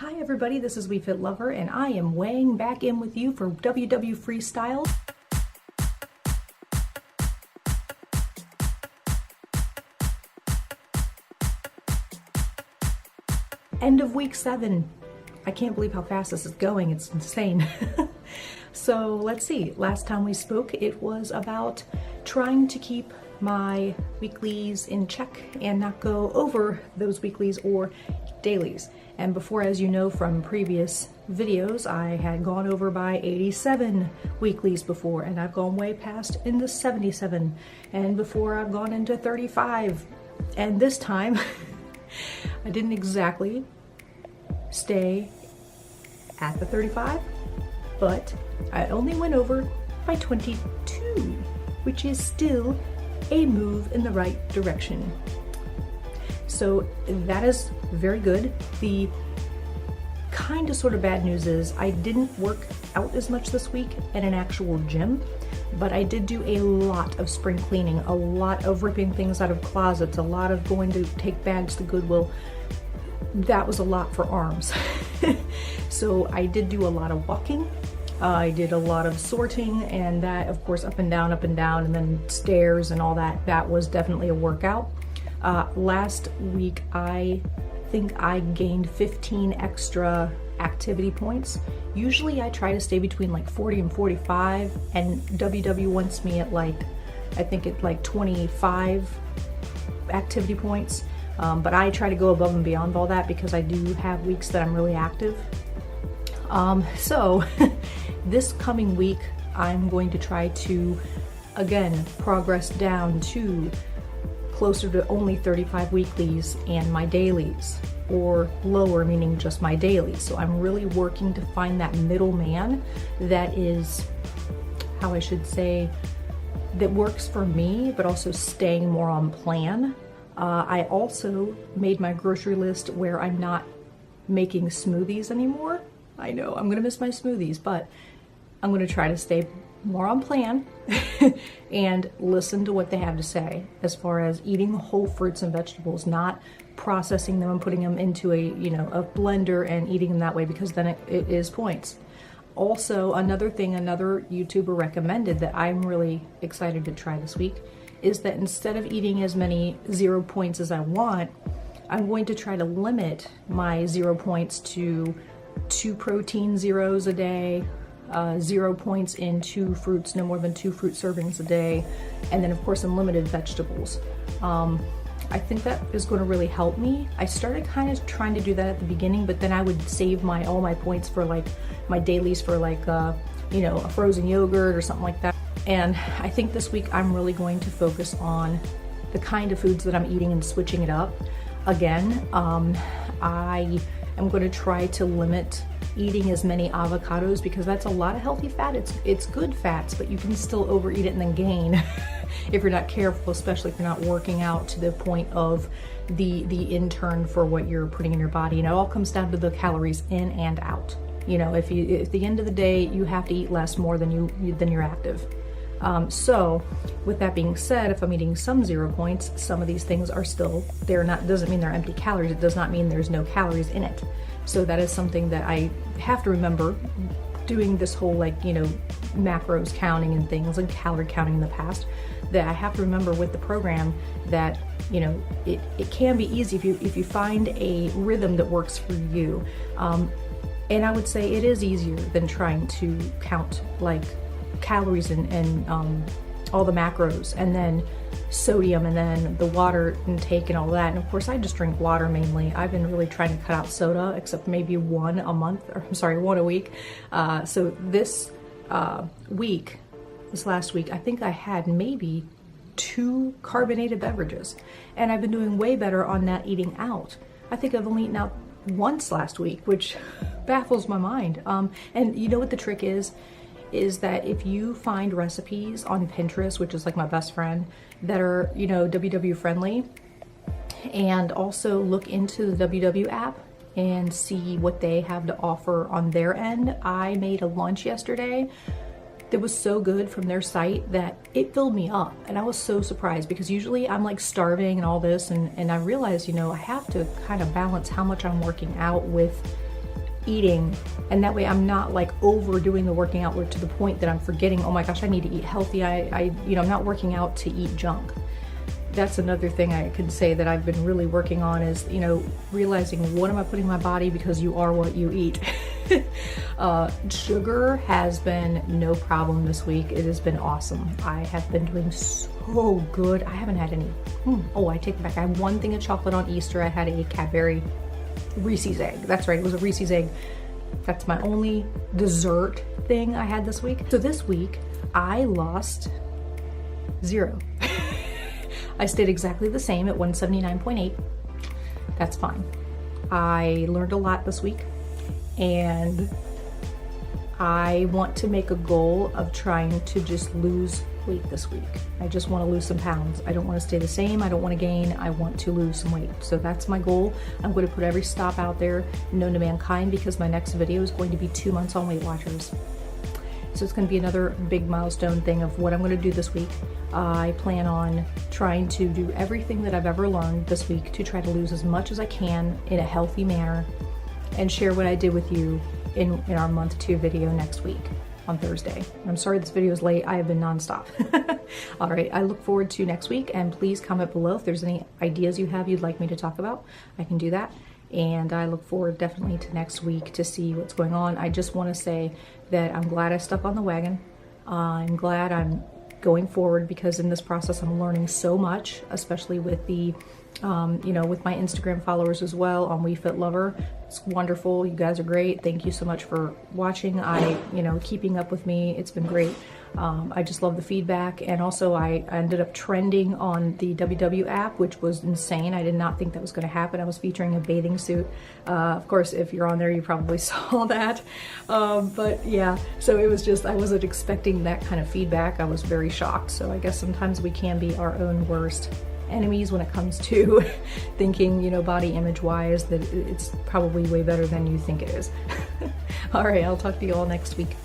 Hi everybody, this is WeFit Lover and I am weighing back in with you for WW Freestyle. End of week 7. I can't believe how fast this is going, it's insane. So let's see, last time we spoke it was about trying to keep my weeklies in check and not go over those weeklies or dailies. And before, as you know from previous videos, I had gone over by 87 weeklies before, and I've gone way past into 77, and before I've gone into 35. And this time I didn't exactly stay at the 35, but I only went over by 22, which is still a move in the right direction. So that is very good. The kind of sort of bad news is I didn't work out as much this week at an actual gym, but I did do a lot of spring cleaning, a lot of ripping things out of closets, a lot of going to take bags to Goodwill. That was a lot for arms. So I did do a lot of walking. I did a lot of sorting, and that of course up and down, and then stairs and all that. That was definitely a workout. Last week I think I gained 15 extra activity points. Usually I try to stay between like 40 and 45, and WW wants me at like, I think at like 25 activity points. But I try to go above and beyond all that because I do have weeks that I'm really active. So this coming week I'm going to try to again progress down to closer to only 35 weeklies and my dailies, or lower, meaning just my dailies. So I'm really working to find that middleman that is, how I should say, that works for me, but also staying more on plan. I also made my grocery list where I'm not making smoothies anymore. I know I'm gonna miss my smoothies, but I'm gonna try to stay more on plan and listen to what they have to say as far as eating whole fruits and vegetables, not processing them and putting them into a blender and eating them that way, because then it is points. Also, another thing another YouTuber recommended that I'm really excited to try this week is that instead of eating as many 0 points as I want, I'm going to try to limit my 0 points to 2 protein zeros a day, 0 points in 2 fruits, no more than 2 fruit servings a day, and then of course unlimited vegetables. I think that is going to really help me. I started kind of trying to do that at the beginning, but then I would save all my points for like my dailies for like a frozen yogurt or something like that. And I think this week I'm really going to focus on the kind of foods that I'm eating and switching it up. Again, I am going to try to limit eating as many avocados because that's a lot of healthy fat. It's good fats, but you can still overeat it and then gain if you're not careful, especially if you're not working out to the point of the intern for what you're putting in your body. And it all comes down to the calories in and out. If at the end of the day you have to eat less more than you're active. So with that being said, if I'm eating some 0 points, some of these things are still, doesn't mean they're empty calories. It does not mean there's no calories in it. So that is something that I have to remember doing this whole macros counting and things and calorie counting in the past, that I have to remember with the program that, it can be easy if you find a rhythm that works for you. And I would say it is easier than trying to count like calories and all the macros, and then sodium, and then the water intake and all that. And of course I just drink water mainly. I've been really trying to cut out soda, except maybe one a week. So this last week, I think I had maybe 2 carbonated beverages, and I've been doing way better on not eating out. I think I've only eaten out once last week, which baffles my mind. And you know what the trick is that if you find recipes on Pinterest, which is like my best friend, that are, WW friendly, and also look into the WW app and see what they have to offer on their end. I made a lunch yesterday that was so good from their site that it filled me up, and I was so surprised because usually I'm like starving and all this, and I realized, I have to kind of balance how much I'm working out with eating, and that way I'm not like overdoing the working out to the point that I'm forgetting, oh my gosh, I need to eat healthy. I'm not working out to eat junk. That's another thing I could say that I've been really working on is, realizing what am I putting in my body, because you are what you eat. Sugar has been no problem this week. It has been awesome. I have been doing so good. I haven't had any. Oh, I take it back. I had one thing of chocolate on Easter. I had a Cadbury Reese's egg. That's right, it was a Reese's egg. That's my only dessert thing I had this week. So this week, I lost 0. I stayed exactly the same at 179.8. That's fine. I learned a lot this week, and I want to make a goal of trying to just lose weight this week. I just want to lose some pounds. I don't want to stay the same. I don't want to gain. I want to lose some weight. So that's my goal. I'm going to put every stop out there known to mankind, because my next video is going to be 2 months on Weight Watchers. So it's going to be another big milestone thing of what I'm going to do this week. I plan on trying to do everything that I've ever learned this week to try to lose as much as I can in a healthy manner, and share what I did with you in our month 2 video next week on Thursday. I'm sorry this video is late. I have been nonstop. All right, I look forward to next week, and please comment below if there's any ideas you have you'd like me to talk about. I can do that. And I look forward definitely to next week to see what's going on. I just want to say that I'm glad I stuck on the wagon. I'm glad I'm going forward, because in this process I'm learning so much, especially with the, with my Instagram followers as well on We Fit Lover. It's wonderful. You guys are great. Thank you so much for watching. Keeping up with me. It's been great. I just love the feedback, and also I ended up trending on the WW app, which was insane. I did not think that was going to happen. I was featuring a bathing suit. Of course, if you're on there, you probably saw that. But yeah, so it was just, I wasn't expecting that kind of feedback. I was very shocked. So I guess sometimes we can be our own worst enemies when it comes to thinking, body image wise, that it's probably way better than you think it is. All right, I'll talk to you all next week.